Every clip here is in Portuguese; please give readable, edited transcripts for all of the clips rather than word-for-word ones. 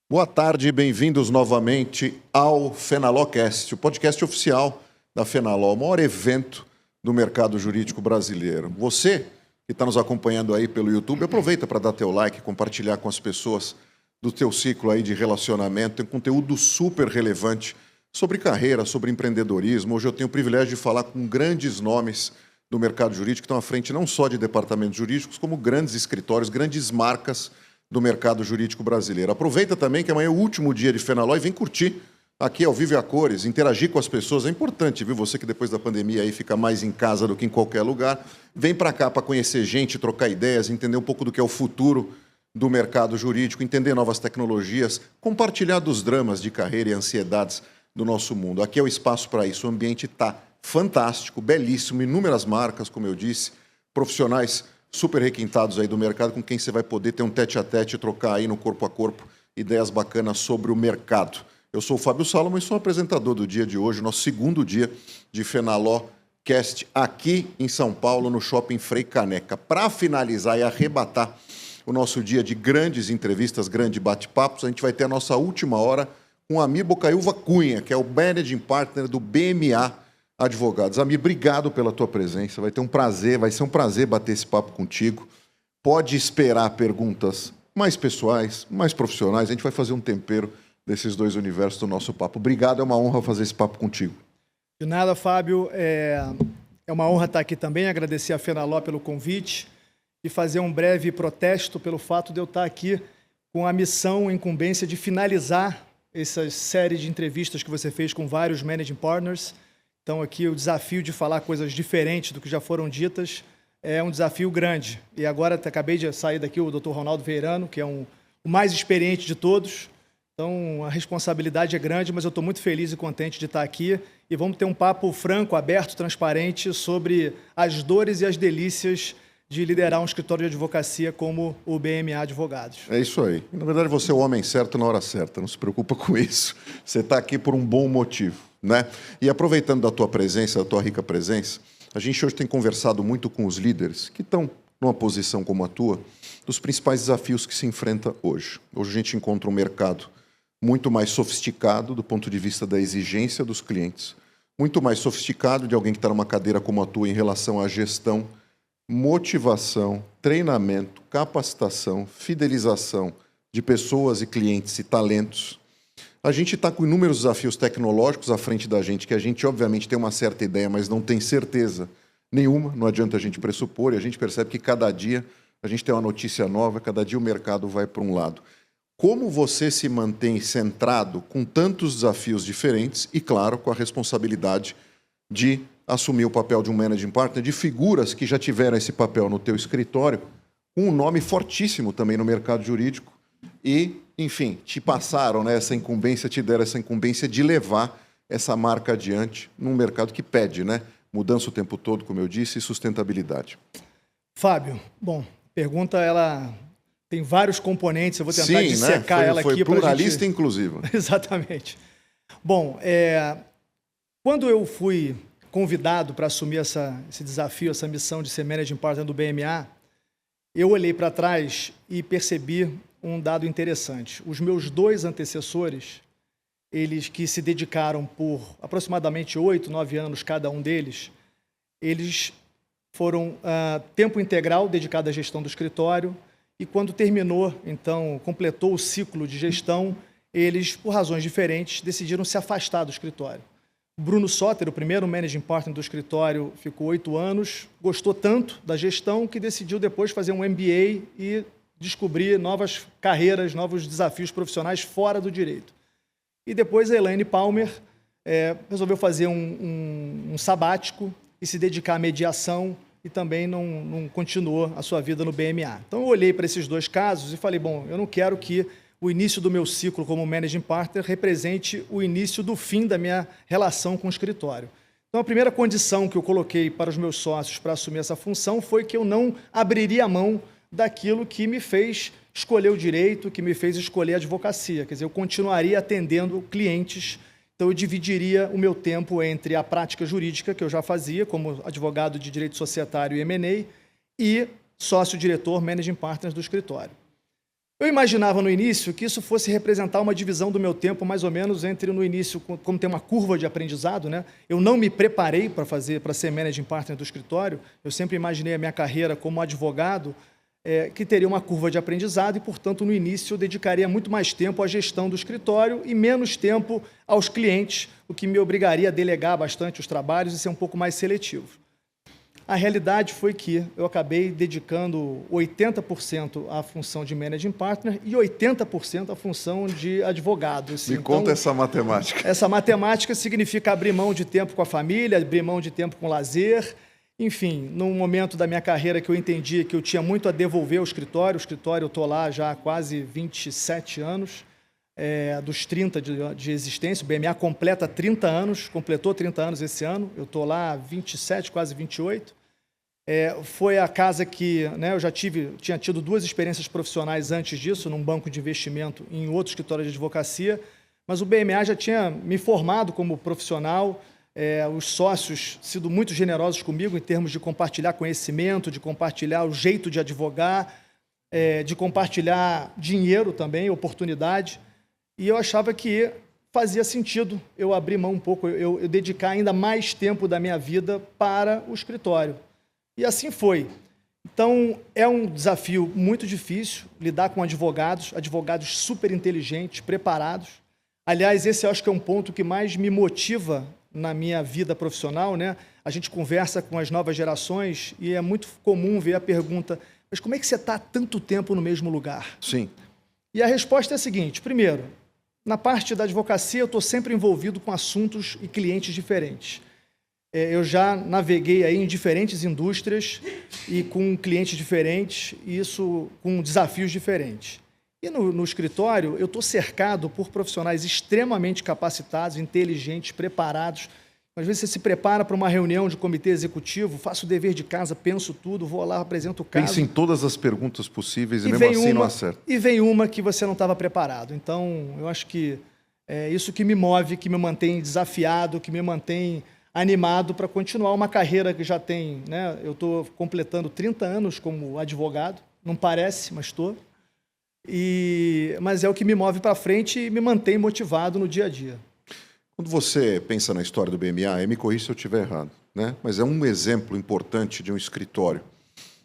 Boa tarde, bem-vindos novamente ao Fenalocast, o podcast oficial da Fenaló, o maior evento do mercado jurídico brasileiro. Você que está nos acompanhando aí pelo YouTube, aproveita para dar teu like, compartilhar com as pessoas do teu ciclo aí de relacionamento. Tem conteúdo super relevante sobre carreira, sobre empreendedorismo. Hoje eu tenho o privilégio de falar com grandes nomes do mercado jurídico que estão à frente não só de departamentos jurídicos, como grandes escritórios, grandes marcas do mercado jurídico brasileiro. Aproveita também que amanhã é o último dia de Fenaló e vem curtir aqui ao vivo e a cores, interagir com as pessoas. É importante, viu? Você que depois da pandemia aí fica mais em casa do que em qualquer lugar. Vem para cá para conhecer gente, trocar ideias, entender um pouco do que é o futuro do mercado jurídico, entender novas tecnologias, compartilhar dos dramas de carreira e ansiedades do nosso mundo. Aqui é o espaço para isso. O ambiente está fantástico, belíssimo, inúmeras marcas, como eu disse, profissionais super requintados aí do mercado, com quem você vai poder ter um tete-a-tete, trocar aí no corpo a corpo ideias bacanas sobre o mercado. Eu sou o Fábio Salomão e sou o apresentador do dia de hoje, nosso segundo dia de Fenaló Cast aqui em São Paulo, no Shopping Frei Caneca. Para finalizar e arrebatar o nosso dia de grandes entrevistas, grandes bate-papos, a gente vai ter a nossa última hora com o Amir Bocaiúva Cunha, que é o Managing Partner do BMA Advogados. Amir, obrigado pela tua presença. Vai ser um prazer bater esse papo contigo. Pode esperar perguntas mais pessoais, mais profissionais. A gente vai fazer um tempero desses dois universos do nosso papo. Obrigado, é uma honra fazer esse papo contigo. De nada, Fábio. É uma honra estar aqui também. Agradecer a Fenaló pelo convite e fazer um breve protesto pelo fato de eu estar aqui com a missão, a incumbência de finalizar essa série de entrevistas que você fez com vários managing partners. Então, aqui o desafio de falar coisas diferentes do que já foram ditas é um desafio grande. E agora, acabei de sair daqui o Dr. Ronaldo Veirano, que é o mais experiente de todos. Então, a responsabilidade é grande, mas eu estou muito feliz e contente de estar aqui. E vamos ter um papo franco, aberto, transparente sobre as dores e as delícias de liderar um escritório de advocacia como o BMA Advogados. É isso aí. Na verdade, você é o homem certo na hora certa. Não se preocupa com isso. Você está aqui por um bom motivo, né? E aproveitando da tua presença, da tua rica presença, a gente hoje tem conversado muito com os líderes que estão numa posição como a tua, dos principais desafios que se enfrenta hoje. Hoje a gente encontra um mercado muito mais sofisticado do ponto de vista da exigência dos clientes, muito mais sofisticado de alguém que está numa cadeira como a tua em relação à gestão, motivação, treinamento, capacitação, fidelização de pessoas e clientes e talentos. A gente está com inúmeros desafios tecnológicos à frente da gente, que a gente obviamente tem uma certa ideia, mas não tem certeza nenhuma, não adianta a gente pressupor, e a gente percebe que cada dia a gente tem uma notícia nova, cada dia o mercado vai para um lado. Como você se mantém centrado com tantos desafios diferentes e, claro, com a responsabilidade de assumir o papel de um managing partner, de figuras que já tiveram esse papel no teu escritório, com um nome fortíssimo também no mercado jurídico e, enfim, te passaram, né, essa incumbência, te deram essa incumbência de levar essa marca adiante num mercado que pede, né, mudança o tempo todo, como eu disse, e sustentabilidade. Fábio, bom, pergunta ela tem vários componentes, eu vou tentar dissecar ela aqui. Foi pluralista e inclusiva. Exatamente. Bom, quando eu fui convidado para assumir esse desafio, essa missão de ser Managing Partner do BMA, eu olhei para trás e percebi um dado interessante. Os meus dois antecessores, eles que se dedicaram por aproximadamente 8, 9 anos cada um deles, eles foram tempo integral dedicado à gestão do escritório e quando terminou, então, completou o ciclo de gestão, eles, por razões diferentes, decidiram se afastar do escritório. Bruno Soter, o primeiro managing partner do escritório, ficou 8 anos, gostou tanto da gestão que decidiu depois fazer um MBA e descobrir novas carreiras, novos desafios profissionais fora do direito. E depois a Elaine Palmer resolveu fazer um sabático e se dedicar à mediação e também não continuou a sua vida no BMA. Então eu olhei para esses dois casos e falei, bom, eu não quero que o início do meu ciclo como Managing Partner represente o início do fim da minha relação com o escritório. Então, a primeira condição que eu coloquei para os meus sócios para assumir essa função foi que eu não abriria a mão daquilo que me fez escolher o direito, que me fez escolher a advocacia. Quer dizer, eu continuaria atendendo clientes, então eu dividiria o meu tempo entre a prática jurídica, que eu já fazia como advogado de direito societário e M&A, e sócio-diretor, Managing Partners do escritório. Eu imaginava no início que isso fosse representar uma divisão do meu tempo, mais ou menos, entre no início, como tem uma curva de aprendizado, né? Eu não me preparei para ser managing partner do escritório, eu sempre imaginei a minha carreira como advogado, que teria uma curva de aprendizado e, portanto, no início eu dedicaria muito mais tempo à gestão do escritório e menos tempo aos clientes, o que me obrigaria a delegar bastante os trabalhos e ser um pouco mais seletivo. A realidade foi que eu acabei dedicando 80% à função de managing partner e 80% à função de advogado. Assim. Me conta essa matemática. Essa matemática significa abrir mão de tempo com a família, abrir mão de tempo com lazer. Enfim, num momento da minha carreira que eu entendi que eu tinha muito a devolver ao escritório. O escritório, eu estou lá já há quase 27 anos, dos 30 de existência. O BMA completa 30 anos, completou 30 anos esse ano. Eu estou lá há 27, quase 28. Foi a casa que, né, eu já tinha tido 2 experiências profissionais antes disso, num banco de investimento e em outro escritório de advocacia, mas o BMA já tinha me formado como profissional, os sócios sido muito generosos comigo em termos de compartilhar conhecimento, de compartilhar o jeito de advogar, de compartilhar dinheiro também, oportunidade, e eu achava que fazia sentido eu abrir mão um pouco, eu dedicar ainda mais tempo da minha vida para o escritório. E assim foi. Então, é um desafio muito difícil lidar com advogados super inteligentes, preparados. Aliás, esse eu acho que é um ponto que mais me motiva na minha vida profissional, né? A gente conversa com as novas gerações e é muito comum ver a pergunta: mas como é que você está há tanto tempo no mesmo lugar? Sim. E a resposta é a seguinte: primeiro, na parte da advocacia, eu estou sempre envolvido com assuntos e clientes diferentes. Eu já naveguei aí em diferentes indústrias e com clientes diferentes, e isso com desafios diferentes. E no escritório, eu estou cercado por profissionais extremamente capacitados, inteligentes, preparados. Às vezes você se prepara para uma reunião de comitê executivo, faço o dever de casa, penso tudo, vou lá, apresento o caso. Pensa em todas as perguntas possíveis e mesmo assim não acerta. E vem uma que você não estava preparado. Então, eu acho que é isso que me move, que me mantém desafiado, que me mantém animado para continuar uma carreira que já tem, né? Eu estou completando 30 anos como advogado, não parece, mas estou. Mas é o que me move para frente e me mantém motivado no dia a dia. Quando você pensa na história do BMA, me corrija se eu estiver errado, né? Mas é um exemplo importante de um escritório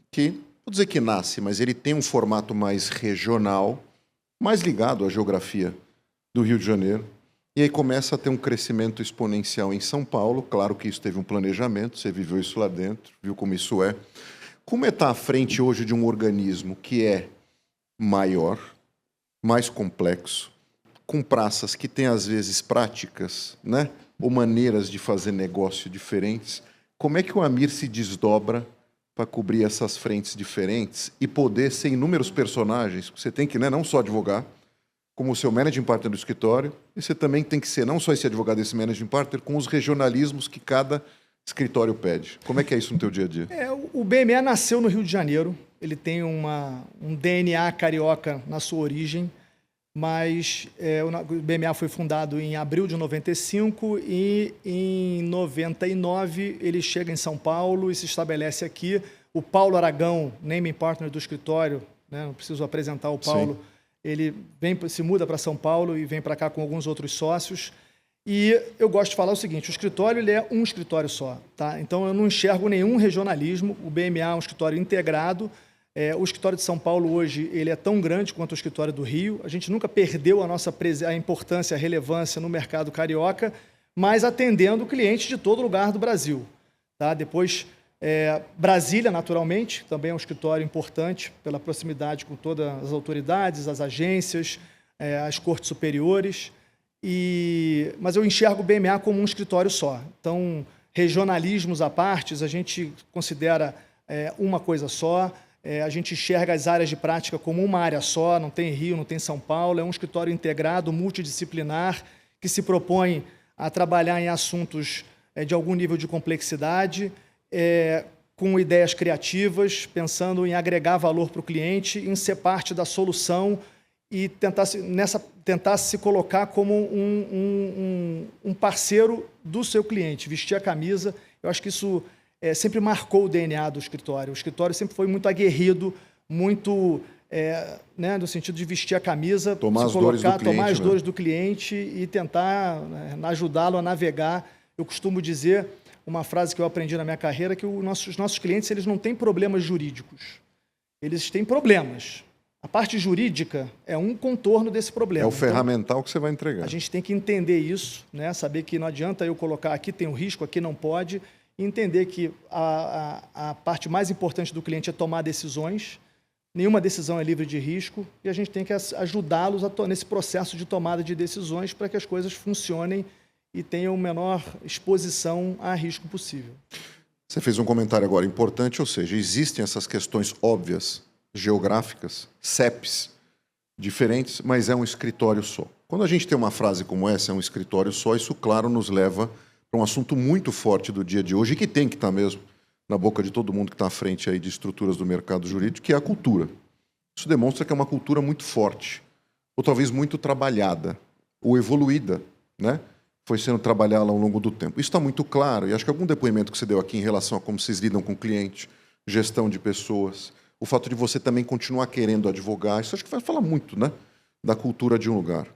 que, vou dizer que nasce, mas ele tem um formato mais regional, mais ligado à geografia do Rio de Janeiro. E aí começa a ter um crescimento exponencial em São Paulo. Claro que isso teve um planejamento, você viveu isso lá dentro, viu como isso é. Como estar à frente hoje de um organismo que é maior, mais complexo, com praças que têm, às vezes, práticas, né, ou maneiras de fazer negócio diferentes? Como é que o Amir se desdobra para cobrir essas frentes diferentes e poder ser inúmeros personagens? Você tem que, né, não só advogar, como o seu managing partner do escritório, e você também tem que ser não só esse advogado, esse managing partner, com os regionalismos que cada escritório pede. Como é que é isso no teu dia a dia? O BMA nasceu no Rio de Janeiro, ele tem um DNA carioca na sua origem, mas o BMA foi fundado em abril de 95 e em 99 ele chega em São Paulo e se estabelece aqui. O Paulo Aragão, naming partner do escritório, né, não preciso apresentar o Paulo. Sim. Ele se muda para São Paulo e vem para cá com alguns outros sócios. E eu gosto de falar o seguinte: o escritório ele é um escritório só, tá? Então eu não enxergo nenhum regionalismo. O BMA é um escritório integrado. O escritório de São Paulo hoje ele é tão grande quanto o escritório do Rio. A gente nunca perdeu a importância, a relevância no mercado carioca, mas atendendo clientes de todo lugar do Brasil, tá? Depois Brasília, naturalmente, também é um escritório importante pela proximidade com todas as autoridades, as agências, as cortes superiores. Mas eu enxergo o BMA como um escritório só. Então, regionalismos à parte, a gente considera uma coisa só. A gente enxerga as áreas de prática como uma área só, não tem Rio, não tem São Paulo. É um escritório integrado, multidisciplinar, que se propõe a trabalhar em assuntos de algum nível de complexidade, com ideias criativas, pensando em agregar valor para o cliente, em ser parte da solução e tentar se colocar como um parceiro do seu cliente, vestir a camisa. Eu acho que isso sempre marcou o DNA do escritório. O escritório sempre foi muito aguerrido, muito né, no sentido de vestir a camisa, tomar as dores do cliente, tomar as dores do cliente e tentar, né, ajudá-lo a navegar. Eu costumo dizer uma frase que eu aprendi na minha carreira, que os nossos clientes eles não têm problemas jurídicos, eles têm problemas. A parte jurídica é um contorno desse problema. É o ferramental que você vai entregar. A gente tem que entender isso, né? Saber que não adianta eu colocar aqui tem um risco, aqui não pode, e entender que a parte mais importante do cliente é tomar decisões. Nenhuma decisão é livre de risco e a gente tem que ajudá-los nesse processo de tomada de decisões para que as coisas funcionem e tenham menor exposição a risco possível. Você fez um comentário agora importante, ou seja, existem essas questões óbvias, geográficas, CEPs, diferentes, mas é um escritório só. Quando a gente tem uma frase como essa, é um escritório só, isso, claro, nos leva para um assunto muito forte do dia de hoje, e que tem que estar mesmo na boca de todo mundo que está à frente aí de estruturas do mercado jurídico, que é a cultura. Isso demonstra que é uma cultura muito forte, ou talvez muito trabalhada, ou evoluída, né? Foi sendo trabalhada ao longo do tempo. Isso está muito claro, e acho que algum depoimento que você deu aqui em relação a como vocês lidam com o cliente, gestão de pessoas, o fato de você também continuar querendo advogar, isso acho que vai falar muito, né, da cultura de um lugar.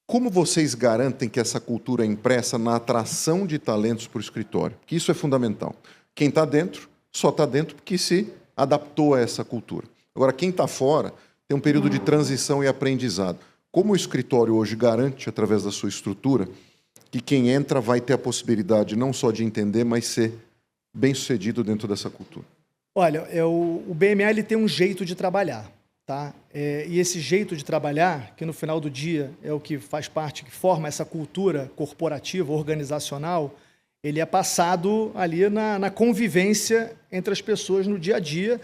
Como vocês garantem que essa cultura é impressa na atração de talentos para o escritório? Porque isso é fundamental. Quem está dentro, só está dentro porque se adaptou a essa cultura. Agora, quem está fora tem um período de transição e aprendizado. Como o escritório hoje garante, através da sua estrutura, que quem entra vai ter a possibilidade não só de entender, mas ser bem-sucedido dentro dessa cultura? Olha, o BMA ele tem um jeito de trabalhar, tá? E esse jeito de trabalhar, que no final do dia é o que faz parte, que forma essa cultura corporativa, organizacional, ele é passado ali na convivência entre as pessoas no dia a dia.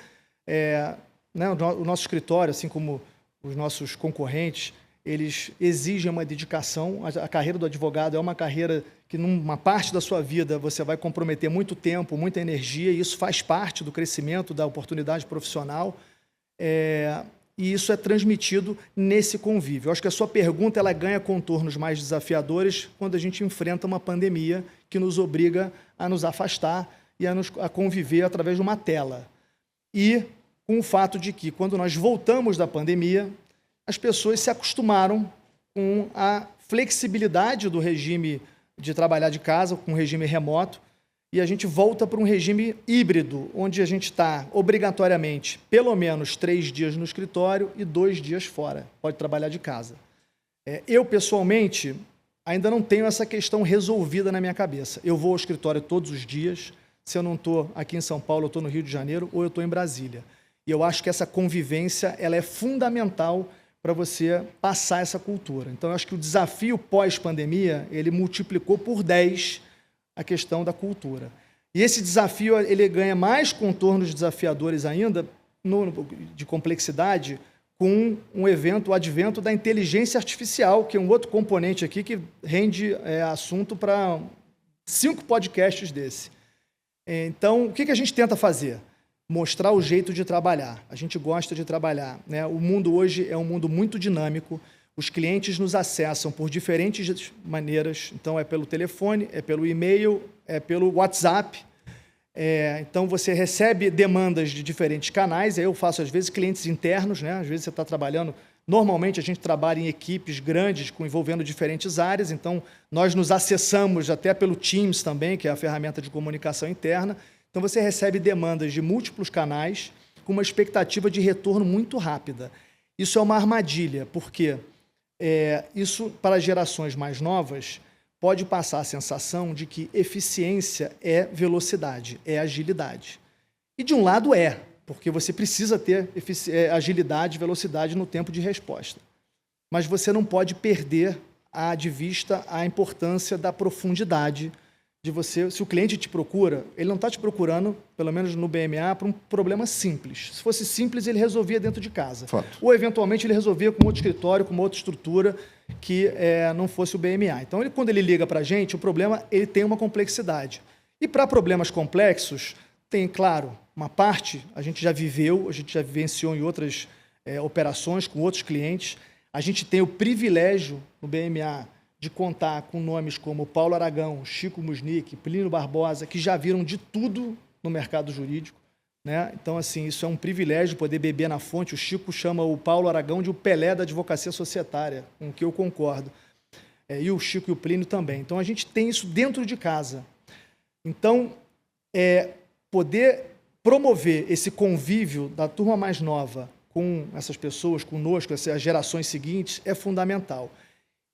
Né, o nosso escritório, assim como os nossos concorrentes, eles exigem uma dedicação. A carreira do advogado é uma carreira que, numa parte da sua vida, você vai comprometer muito tempo, muita energia, e isso faz parte do crescimento da oportunidade profissional. E isso é transmitido nesse convívio. Eu acho que a sua pergunta ela ganha contornos mais desafiadores quando a gente enfrenta uma pandemia que nos obriga a nos afastar e a conviver através de uma tela. E com o fato de que, quando nós voltamos da pandemia, as pessoas se acostumaram com a flexibilidade do regime de trabalhar de casa, com o regime remoto, e a gente volta para um regime híbrido, onde a gente está obrigatoriamente pelo menos 3 dias no escritório e 2 dias fora, pode trabalhar de casa. Eu, pessoalmente, ainda não tenho essa questão resolvida na minha cabeça. Eu vou ao escritório todos os dias, se eu não estou aqui em São Paulo, eu estou no Rio de Janeiro ou eu estou em Brasília. E eu acho que essa convivência ela é fundamental para você passar essa cultura. Então, eu acho que o desafio pós-pandemia, ele multiplicou por 10 a questão da cultura. E esse desafio, ele ganha mais contornos desafiadores ainda, de complexidade, com o advento da inteligência artificial, que é um outro componente aqui que rende assunto para 5 podcasts desse. Então, o que a gente tenta fazer? Mostrar o jeito de trabalhar. A gente gosta de trabalhar, né? O mundo hoje é um mundo muito dinâmico. Os clientes nos acessam por diferentes maneiras. Então, é pelo telefone, é pelo e-mail, é pelo WhatsApp. Então, você recebe demandas de diferentes canais. Eu faço, às vezes, clientes internos, né? Às vezes, você está trabalhando... Normalmente, a gente trabalha em equipes grandes, envolvendo diferentes áreas. Então, nós nos acessamos até pelo Teams também, que é a ferramenta de comunicação interna. Então, você recebe demandas de múltiplos canais com uma expectativa de retorno muito rápida. Isso é uma armadilha, porque isso, para gerações mais novas, pode passar a sensação de que eficiência é velocidade, é agilidade. E, de um lado, porque você precisa ter agilidade e velocidade no tempo de resposta. Mas você não pode perder de vista a importância da profundidade de você. Se o cliente te procura, ele não está te procurando, pelo menos no BMA, para um problema simples. Se fosse simples, ele resolvia dentro de casa. Fato. Ou, eventualmente, ele resolvia com outro escritório, com uma outra estrutura que não fosse o BMA. Então, quando ele liga para a gente, o problema ele tem uma complexidade. E para problemas complexos, tem, claro, uma parte, a gente já viveu, a gente já vivenciou em outras operações com outros clientes. A gente tem o privilégio no BMA de contar com nomes como Paulo Aragão, Chico Musnick, Plínio Barbosa, que já viram de tudo no mercado jurídico, né? Então, assim, isso é um privilégio poder beber na fonte. O Chico chama o Paulo Aragão de o Pelé da advocacia societária, com o que eu concordo. E o Chico e o Plínio também. Então, a gente tem isso dentro de casa. Então, poder promover esse convívio da turma mais nova com essas pessoas, conosco, essas gerações seguintes, é fundamental.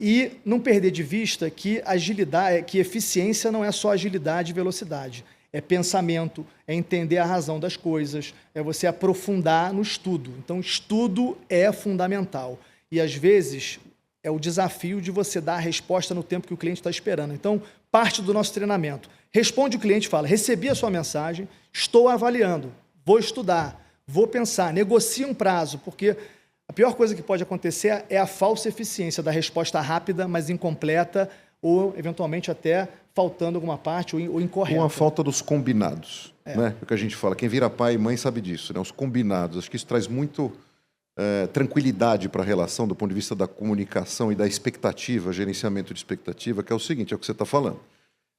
E não perder de vista que agilidade, que eficiência não é só agilidade e velocidade. É pensamento, é entender a razão das coisas, é você aprofundar no estudo. Então, estudo é fundamental. E, às vezes, é o desafio de você dar a resposta no tempo que o cliente está esperando. Então, parte do nosso treinamento. Responde o cliente e fala, recebi a sua mensagem, estou avaliando, vou estudar, vou pensar, negocie um prazo, porque a pior coisa que pode acontecer é a falsa eficiência da resposta rápida, mas incompleta, ou, eventualmente, até faltando alguma parte ou incorreta. Com a falta dos combinados, né? É o que a gente fala. Quem vira pai e mãe sabe disso, né? Os combinados. Acho que isso traz muito tranquilidade para a relação do ponto de vista da comunicação e da expectativa, gerenciamento de expectativa, que é o seguinte, é o que você está falando.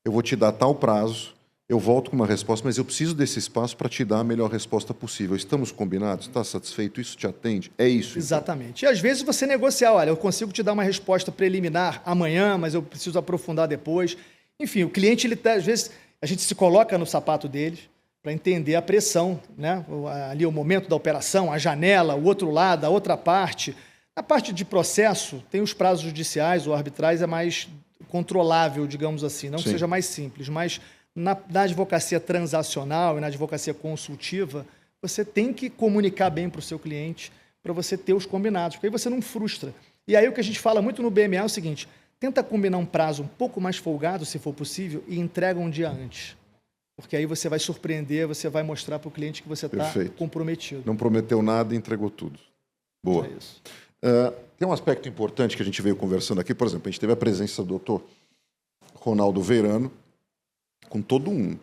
Eu vou te dar tal prazo, eu volto com uma resposta, mas eu preciso desse espaço para te dar a melhor resposta possível. Estamos combinados? Está satisfeito? Isso te atende? É isso. Exatamente. Então. E às vezes você negociar, olha, eu consigo te dar uma resposta preliminar amanhã, mas eu preciso aprofundar depois. Enfim, o cliente, às vezes, a gente se coloca no sapato deles para entender a pressão, né? Ali o momento da operação, a janela, o outro lado, a outra parte. Na parte de processo, tem os prazos judiciais, o arbitrais é mais controlável, digamos assim, não que seja mais simples, mas na advocacia transacional e na advocacia consultiva, você tem que comunicar bem para o seu cliente para você ter os combinados, porque aí você não frustra. E aí o que a gente fala muito no BMA é o seguinte, tenta combinar um prazo um pouco mais folgado, se for possível, e entrega um dia antes. Porque aí você vai surpreender, você vai mostrar para o cliente que você está comprometido. Não prometeu nada e entregou tudo. Boa. É isso. Tem um aspecto importante que a gente veio conversando aqui, por exemplo, a gente teve a presença do doutor Ronaldo Veirano, com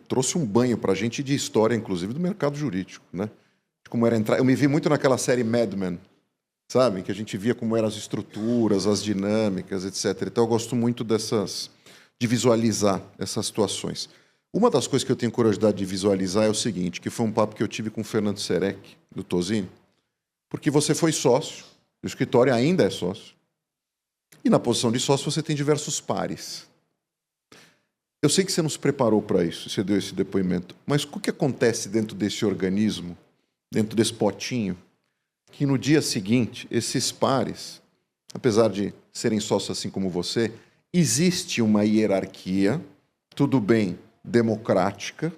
trouxe um banho para a gente de história, inclusive, do mercado jurídico, né? De como era entrar. Eu me vi muito naquela série Mad Men, sabe? Que a gente via como eram as estruturas, as dinâmicas, etc. Então eu gosto muito de visualizar essas situações. Uma das coisas que eu tenho curiosidade de visualizar é o seguinte, que foi um papo que eu tive com o Fernando Serec, do Tosini, porque você foi sócio, o escritório ainda é sócio, e na posição de sócio você tem diversos pares. Eu sei que você não se preparou para isso, você deu esse depoimento, mas o que acontece dentro desse organismo, dentro desse potinho, que no dia seguinte, esses pares, apesar de serem sócios assim como você, existe uma hierarquia, tudo bem, democrática,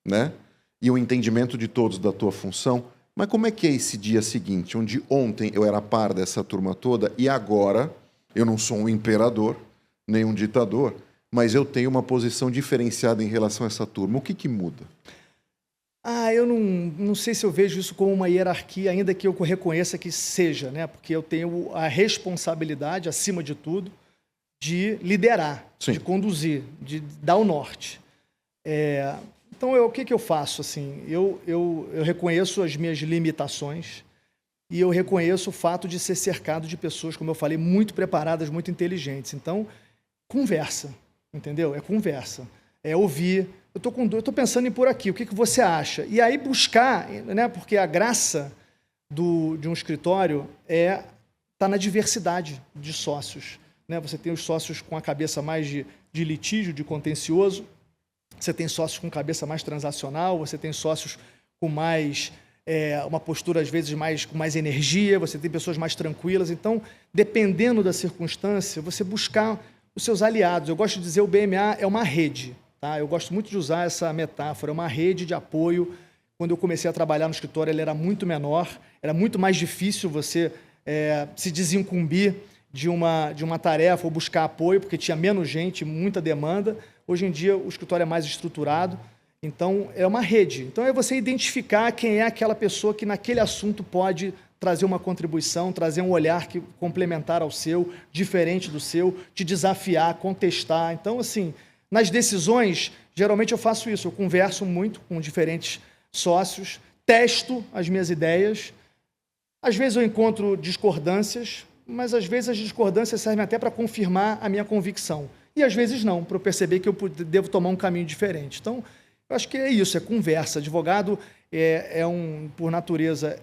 né? E o entendimento de todos da tua função. Mas como é que é esse dia seguinte, onde ontem eu era par dessa turma toda e agora eu não sou um imperador, nem um ditador, mas eu tenho uma posição diferenciada em relação a essa turma. O que muda? Eu não sei se eu vejo isso como uma hierarquia, ainda que eu reconheça que seja, né? Porque eu tenho a responsabilidade, acima de tudo, de liderar, de conduzir, de dar o norte. Então, o que eu faço? Assim, eu reconheço as minhas limitações e eu reconheço o fato de ser cercado de pessoas, como eu falei, muito preparadas, muito inteligentes. Então, conversa, entendeu? É conversa, é ouvir. Eu estou pensando em por aqui, o que você acha? E aí buscar, né? Porque a graça de um escritório tá na diversidade de sócios. Né? Você tem os sócios com a cabeça mais de litígio, de contencioso, você tem sócios com cabeça mais transacional, você tem sócios com mais uma postura, às vezes, com mais energia, você tem pessoas mais tranquilas. Então, dependendo da circunstância, você buscar os seus aliados. Eu gosto de dizer que o BMA é uma rede. Tá? Eu gosto muito de usar essa metáfora, é uma rede de apoio. Quando eu comecei a trabalhar no escritório, ele era muito menor, era muito mais difícil você se desincumbir de uma tarefa ou buscar apoio, porque tinha menos gente, muita demanda. Hoje em dia, o escritório é mais estruturado, então é uma rede. Então é você identificar quem é aquela pessoa que naquele assunto pode trazer uma contribuição, trazer um olhar complementar ao seu, diferente do seu, te desafiar, contestar. Então, assim, nas decisões, geralmente eu faço isso, eu converso muito com diferentes sócios, testo as minhas ideias, às vezes eu encontro discordâncias, mas às vezes as discordâncias servem até para confirmar a minha convicção. E às vezes não, para eu perceber que eu devo tomar um caminho diferente. Então, Eu acho que é isso, é conversa. Advogado por natureza,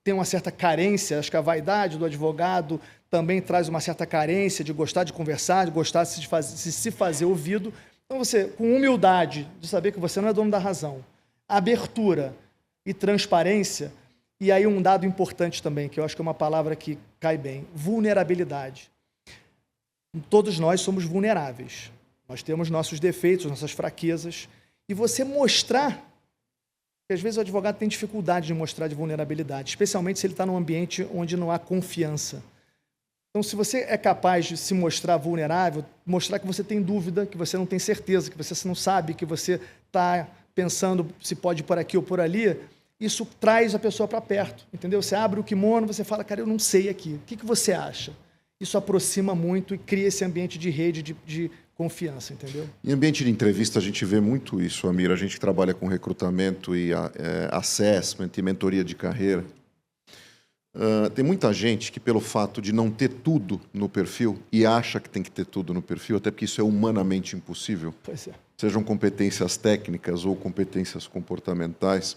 tem uma certa carência. Acho que a vaidade do advogado também traz uma certa carência de gostar de conversar, de gostar de se fazer ouvido. Então, você, com humildade, de saber que você não é dono da razão, abertura e transparência, e aí um dado importante também, que eu acho que é uma palavra que cai bem, vulnerabilidade. Todos nós somos vulneráveis. Nós temos nossos defeitos, nossas fraquezas, e você mostrar, porque às vezes o advogado tem dificuldade de mostrar de vulnerabilidade, especialmente se ele está num ambiente onde não há confiança. Então, se você é capaz de se mostrar vulnerável, mostrar que você tem dúvida, que você não tem certeza, que você não sabe, que você está pensando se pode ir por aqui ou por ali, isso traz a pessoa para perto, entendeu? Você abre o kimono, você fala, cara, eu não sei aqui, o que você acha? Isso aproxima muito e cria esse ambiente de rede, de confiança, entendeu? Em ambiente de entrevista, a gente vê muito isso, Amir. A gente que trabalha com recrutamento e assessment e mentoria de carreira. Tem muita gente que, pelo fato de não ter tudo no perfil, e acha que tem que ter tudo no perfil, até porque isso é humanamente impossível, Pois é. Sejam competências técnicas ou competências comportamentais,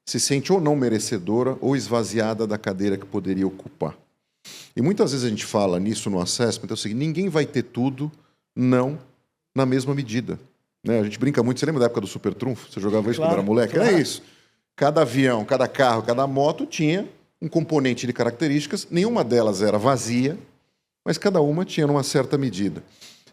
se sente ou não merecedora ou esvaziada da cadeira que poderia ocupar. E muitas vezes a gente fala nisso no assessment, é o seguinte, ninguém vai ter tudo, não na mesma medida. Né? A gente brinca muito, você lembra da época do Super Trunfo? Você jogava isso quando era moleque? Claro. É isso. Cada avião, cada carro, cada moto tinha um componente de características, nenhuma delas era vazia, mas cada uma tinha uma certa medida.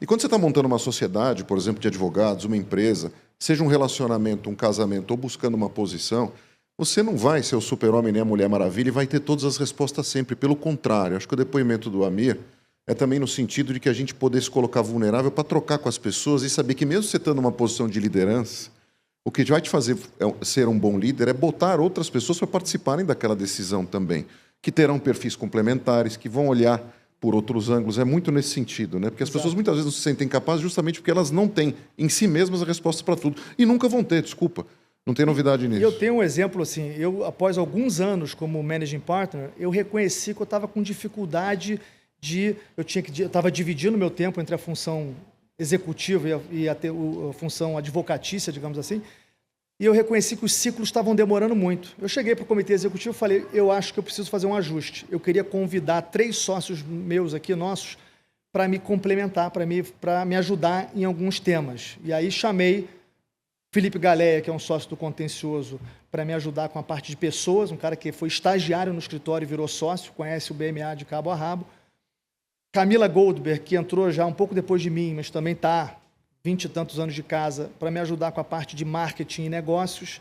E quando você está montando uma sociedade, por exemplo, de advogados, uma empresa, seja um relacionamento, um casamento ou buscando uma posição, você não vai ser o super-homem nem a Mulher Maravilha e vai ter todas as respostas sempre. Pelo contrário, acho que o depoimento do Amir é também no sentido de que a gente poder se colocar vulnerável para trocar com as pessoas e saber que mesmo você estando numa posição de liderança, o que vai te fazer ser um bom líder é botar outras pessoas para participarem daquela decisão também, que terão perfis complementares, que vão olhar por outros ângulos. É muito nesse sentido, né? Porque as pessoas muitas vezes não se sentem capazes justamente porque elas não têm em si mesmas a resposta para tudo. E nunca vão ter, desculpa. Não tem novidade nisso. Eu tenho um exemplo assim, após alguns anos como managing partner, eu reconheci que eu estava com dificuldade eu estava dividindo meu tempo entre a função executiva e a função advocatícia, digamos assim, e eu reconheci que os ciclos estavam demorando muito. Eu cheguei para o comitê executivo e falei, eu acho que eu preciso fazer um ajuste. Eu queria convidar 3 sócios meus aqui, nossos, para me complementar, para me ajudar em alguns temas. E aí chamei Felipe Galeia, que é um sócio do contencioso, para me ajudar com a parte de pessoas, um cara que foi estagiário no escritório e virou sócio, conhece o BMA de cabo a rabo. Camila Goldberg, que entrou já um pouco depois de mim, mas também está 20 e tantos anos de casa, para me ajudar com a parte de marketing e negócios.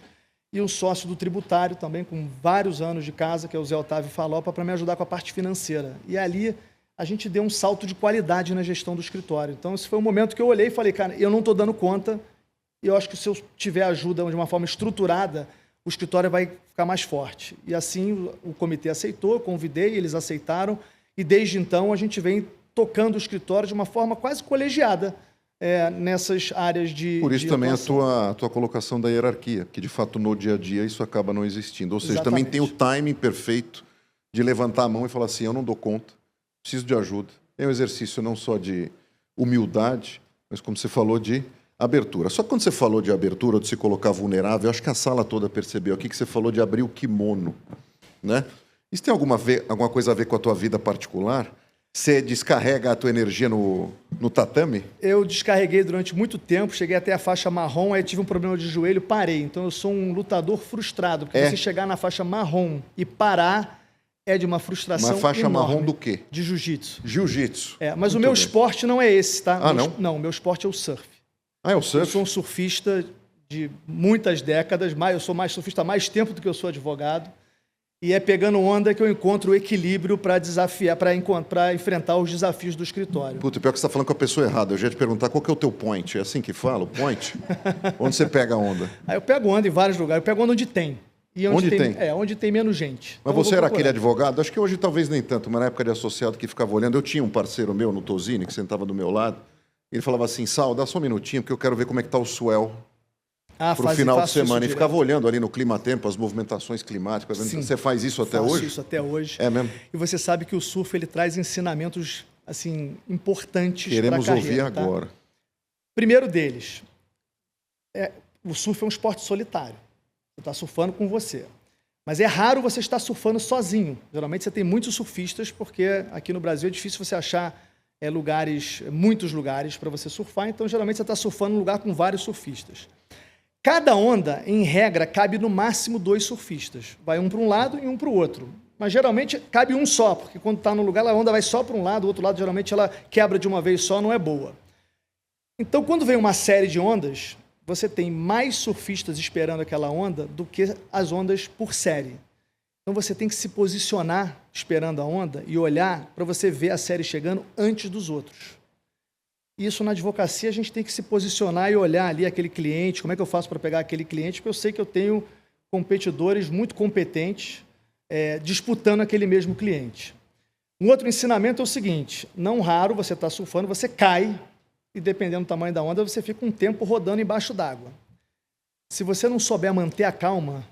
E um sócio do tributário também, com vários anos de casa, que é o Zé Otávio Falopa, para me ajudar com a parte financeira. E ali a gente deu um salto de qualidade na gestão do escritório. Então, esse foi um momento que eu olhei e falei, cara, eu não estou dando conta, e eu acho que se eu tiver ajuda de uma forma estruturada, o escritório vai ficar mais forte. E assim o comitê aceitou, eu convidei, eles aceitaram, e desde então a gente vem tocando o escritório de uma forma quase colegiada nessas áreas de Por isso também atuação. a tua colocação da hierarquia, que de fato no dia a dia isso acaba não existindo. Ou seja, Exatamente. também tem o timing perfeito de levantar a mão e falar assim, eu não dou conta, preciso de ajuda. É um exercício não só de humildade, mas como você falou, de abertura. Só que quando você falou de abertura, de se colocar vulnerável, eu acho que a sala toda percebeu aqui que você falou de abrir o kimono, né? Isso tem alguma coisa a ver com a tua vida particular? Você descarrega a tua energia no tatame? Eu descarreguei durante muito tempo, cheguei até a faixa marrom, aí tive um problema de joelho, parei. Então eu sou um lutador frustrado, porque você chegar na faixa marrom e parar é de uma frustração Uma faixa enorme. marrom do quê? De jiu-jitsu. Jiu-jitsu. Mas Muito o meu bem. esporte não é esse, tá? Ah, não? Não, o meu esporte é o surf. Ah, é o Eu surf? sou um surfista de muitas décadas, eu sou mais surfista há mais tempo do que eu sou advogado. E é pegando onda que eu encontro o equilíbrio para desafiar, para enfrentar os desafios do escritório. Puta, pior que você está falando com a pessoa errada. Eu já ia te perguntar qual que é o teu point. É assim que fala, o point? Onde você pega a onda? Aí eu pego onda em vários lugares. Eu pego onda onde tem. E Onde tem? Onde tem menos gente. Mas Então, você eu vou era aquele procurar. advogado? Acho que hoje talvez nem tanto, mas na época de associado que ficava olhando, eu tinha um parceiro meu no Tosini, que sentava do meu lado, e ele falava assim, Sal, dá só um minutinho, porque eu quero ver como é que tá o swell pro final de semana. E ficava olhando ali no clima-tempo, as movimentações climáticas. Sim. Você faz isso até Faço hoje? isso até hoje. É mesmo? E você sabe que o surf ele traz ensinamentos assim importantes para a Queremos carreira. ouvir tá? agora. Primeiro deles, o surf é um esporte solitário. Você está surfando com você. Mas é raro você estar surfando sozinho. Geralmente você tem muitos surfistas, porque aqui no Brasil é difícil você achar muitos lugares para você surfar. Então, geralmente você está surfando num lugar com vários surfistas. Cada onda, em regra, cabe no máximo 2 surfistas. Vai um para um lado e um para o outro. Mas geralmente cabe um só, porque quando está no lugar, a onda vai só para um lado, o outro lado geralmente ela quebra de uma vez só, não é boa. Então, quando vem uma série de ondas, você tem mais surfistas esperando aquela onda do que as ondas por série. Então, você tem que se posicionar esperando a onda e olhar para você ver a série chegando antes dos outros. Isso na advocacia a gente tem que se posicionar e olhar ali aquele cliente, como é que eu faço para pegar aquele cliente, porque eu sei que eu tenho competidores muito competentes disputando aquele mesmo cliente. Um outro ensinamento é o seguinte, não raro você está surfando, você cai e dependendo do tamanho da onda, você fica um tempo rodando embaixo d'água. Se você não souber manter a calma,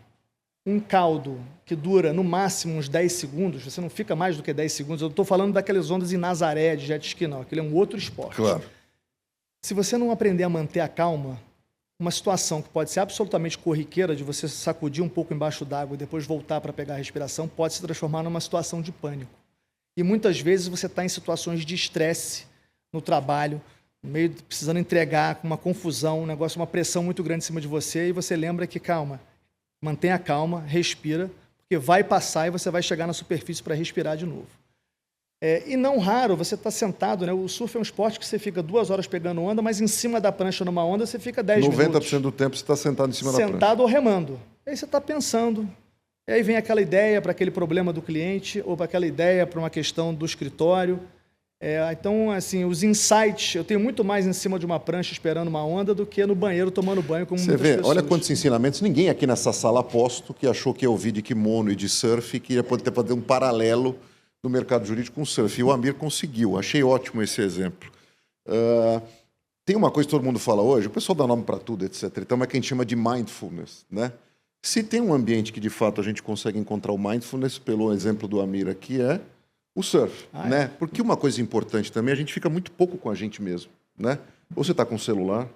um caldo que dura no máximo uns 10 segundos, você não fica mais do que 10 segundos, eu estou falando daquelas ondas em Nazaré, de jet ski, não, aquele é um outro esporte. Claro. Se você não aprender a manter a calma, uma situação que pode ser absolutamente corriqueira, de você sacudir um pouco embaixo d'água e depois voltar para pegar a respiração, pode se transformar numa situação de pânico. E muitas vezes você está em situações de estresse no trabalho, meio precisando entregar, com uma confusão, um negócio, uma pressão muito grande em cima de você, e você lembra que, calma, mantenha a calma, respira, porque vai passar e você vai chegar na superfície para respirar de novo. E não raro, você está sentado, né? O surf é um esporte que você fica 2 horas pegando onda, mas em cima da prancha numa onda você fica 10 minutos. 90% do tempo você está sentado em cima da prancha. Sentado ou remando. Aí você está pensando, e aí vem aquela ideia para aquele problema do cliente, ou para aquela ideia para uma questão do escritório. Então, assim, os insights, eu tenho muito mais em cima de uma prancha esperando uma onda do que no banheiro tomando banho, como muitas pessoas. Olha quantos ensinamentos. Ninguém aqui nessa sala aposto que achou que ia ouvir de kimono e de surf e que ia poder fazer um paralelo do mercado jurídico com o surf. E o Amir conseguiu. Achei ótimo esse exemplo. Tem uma coisa que todo mundo fala hoje, o pessoal dá nome para tudo, etc. Então é que a gente chama de mindfulness, né? Se tem um ambiente que, de fato, a gente consegue encontrar o mindfulness, pelo exemplo do Amir aqui, é o surf, né? Porque uma coisa importante também, a gente fica muito pouco com a gente mesmo, né? Ou você está com o celular,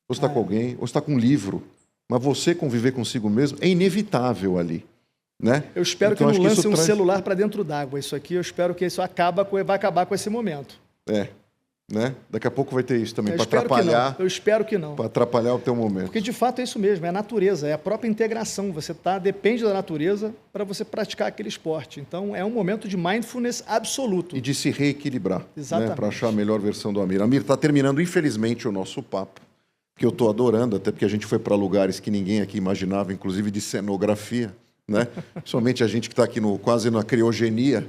ou você está com alguém, ou você está com um livro, mas você conviver consigo mesmo é inevitável ali, né? Eu espero que não lance um celular para dentro d'água. Isso aqui, eu espero que isso vai acabar com esse momento. Né? Daqui a pouco vai ter isso também, para atrapalhar. Eu espero que não. Para atrapalhar o teu momento. Porque, de fato, é isso mesmo, é a natureza, é a própria integração. Você depende da natureza para você praticar aquele esporte. Então, é um momento de mindfulness absoluto. E de se reequilibrar. Exatamente. Né? Para achar a melhor versão do Amir. Amir, está terminando, infelizmente, o nosso papo, que eu estou adorando, até porque a gente foi para lugares que ninguém aqui imaginava, inclusive de cenografia, né? Somente a gente que está aqui quase na criogenia,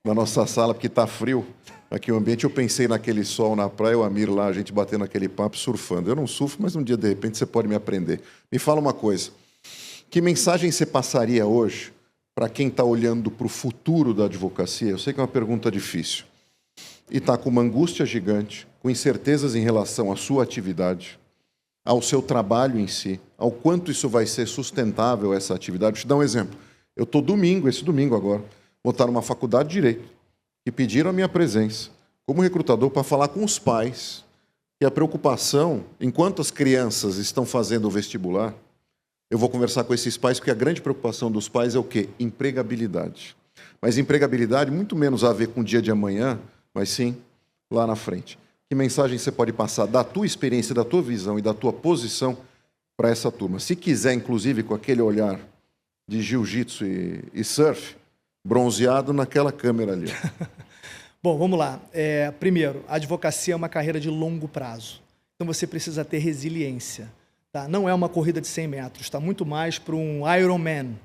na nossa sala, porque está frio. Aqui o ambiente, eu pensei naquele sol na praia, o Amir lá, a gente batendo aquele papo, surfando. Eu não surfo, mas um dia, de repente, você pode me aprender. Me fala uma coisa, que mensagem você passaria hoje para quem está olhando para o futuro da advocacia? Eu sei que é uma pergunta difícil. E está com uma angústia gigante, com incertezas em relação à sua atividade, ao seu trabalho em si, ao quanto isso vai ser sustentável, essa atividade. Vou te dar um exemplo. Eu estou esse domingo agora, vou estar numa faculdade de Direito, e pediram a minha presença como recrutador para falar com os pais que a preocupação, enquanto as crianças estão fazendo o vestibular, eu vou conversar com esses pais, porque a grande preocupação dos pais é o quê? Empregabilidade. Mas empregabilidade muito menos a ver com o dia de amanhã, mas sim lá na frente. Que mensagem você pode passar da tua experiência, da tua visão e da tua posição para essa turma? Se quiser, inclusive, com aquele olhar de jiu-jitsu e surf, bronzeado naquela câmera ali. Bom, vamos lá. Primeiro, a advocacia é uma carreira de longo prazo. Então você precisa ter resiliência. Tá? Não é uma corrida de 100 metros, está muito mais para um Ironman.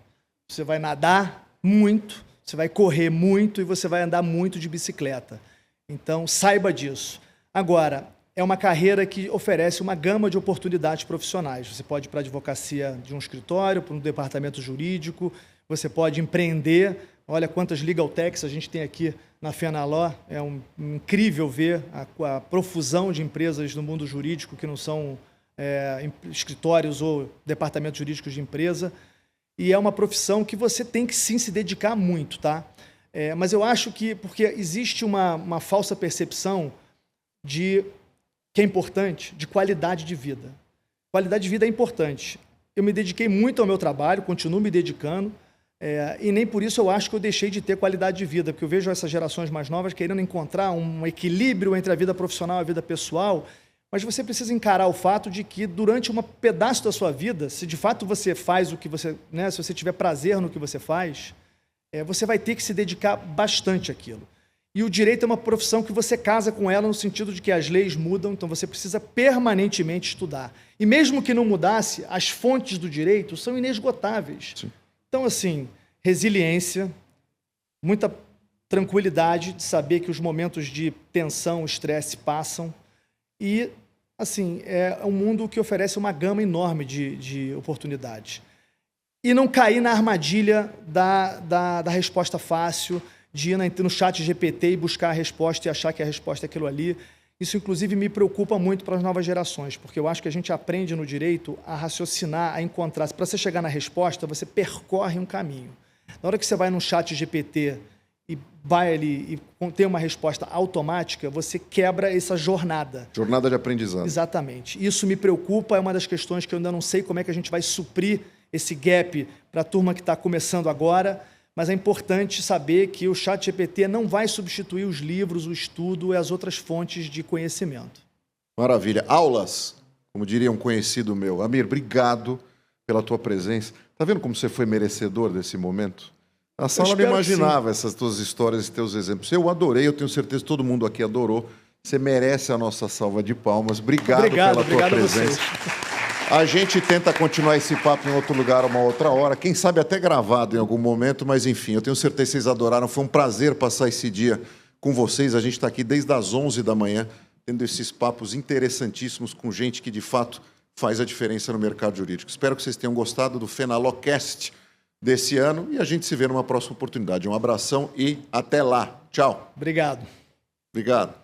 Você vai nadar muito, você vai correr muito e você vai andar muito de bicicleta. Então, saiba disso. Agora, é uma carreira que oferece uma gama de oportunidades profissionais. Você pode ir para a advocacia de um escritório, para um departamento jurídico, você pode empreender. Olha quantas legal techs a gente tem aqui na Fenaló. É incrível ver a profusão de empresas no mundo jurídico que não são escritórios ou departamentos jurídicos de empresa. E é uma profissão que você tem que sim se dedicar muito, tá? Mas eu acho que, porque existe uma falsa percepção que é importante, de qualidade de vida. qualidade de vida é importante. Eu me dediquei muito ao meu trabalho, continuo me dedicando, e nem por isso eu acho que eu deixei de ter qualidade de vida, porque eu vejo essas gerações mais novas querendo encontrar um equilíbrio entre a vida profissional e a vida pessoal, mas você precisa encarar o fato de que durante um pedaço da sua vida, se de fato você faz o que você, né, se você tiver prazer no que você faz, você vai ter que se dedicar bastante àquilo. E o direito é uma profissão que você casa com ela no sentido de que as leis mudam, então você precisa permanentemente estudar. E mesmo que não mudasse, as fontes do direito são inesgotáveis. Sim. Então, assim, resiliência, muita tranquilidade de saber que os momentos de tensão, estresse passam. E, assim, é um mundo que oferece uma gama enorme de oportunidades. E não cair na armadilha da resposta fácil, de ir no chat GPT e buscar a resposta e achar que a resposta é aquilo ali. Isso, inclusive, me preocupa muito para as novas gerações, porque eu acho que a gente aprende no direito a raciocinar, a encontrar. Para você chegar na resposta, você percorre um caminho. Na hora que você vai no chat GPT e vai ali e tem uma resposta automática, você quebra essa jornada. Jornada de aprendizado. Exatamente. Isso me preocupa, é uma das questões que eu ainda não sei como é que a gente vai suprir esse gap para a turma que está começando agora, mas é importante saber que o ChatGPT não vai substituir os livros, o estudo e as outras fontes de conhecimento. Maravilha. Aulas, como diria um conhecido meu. Amir, obrigado pela tua presença. Tá vendo como você foi merecedor desse momento? A sala não imaginava essas tuas histórias e teus exemplos. Eu adorei, eu tenho certeza que todo mundo aqui adorou. Você merece a nossa salva de palmas. Obrigado pela tua presença. A gente tenta continuar esse papo em outro lugar, uma outra hora. Quem sabe até gravado em algum momento, mas enfim, eu tenho certeza que vocês adoraram. Foi um prazer passar esse dia com vocês. A gente está aqui desde as 11 da manhã, tendo esses papos interessantíssimos com gente que, de fato, faz a diferença no mercado jurídico. Espero que vocês tenham gostado do FenalóCast desse ano e a gente se vê numa próxima oportunidade. Um abração e até lá. Tchau. Obrigado. Obrigado.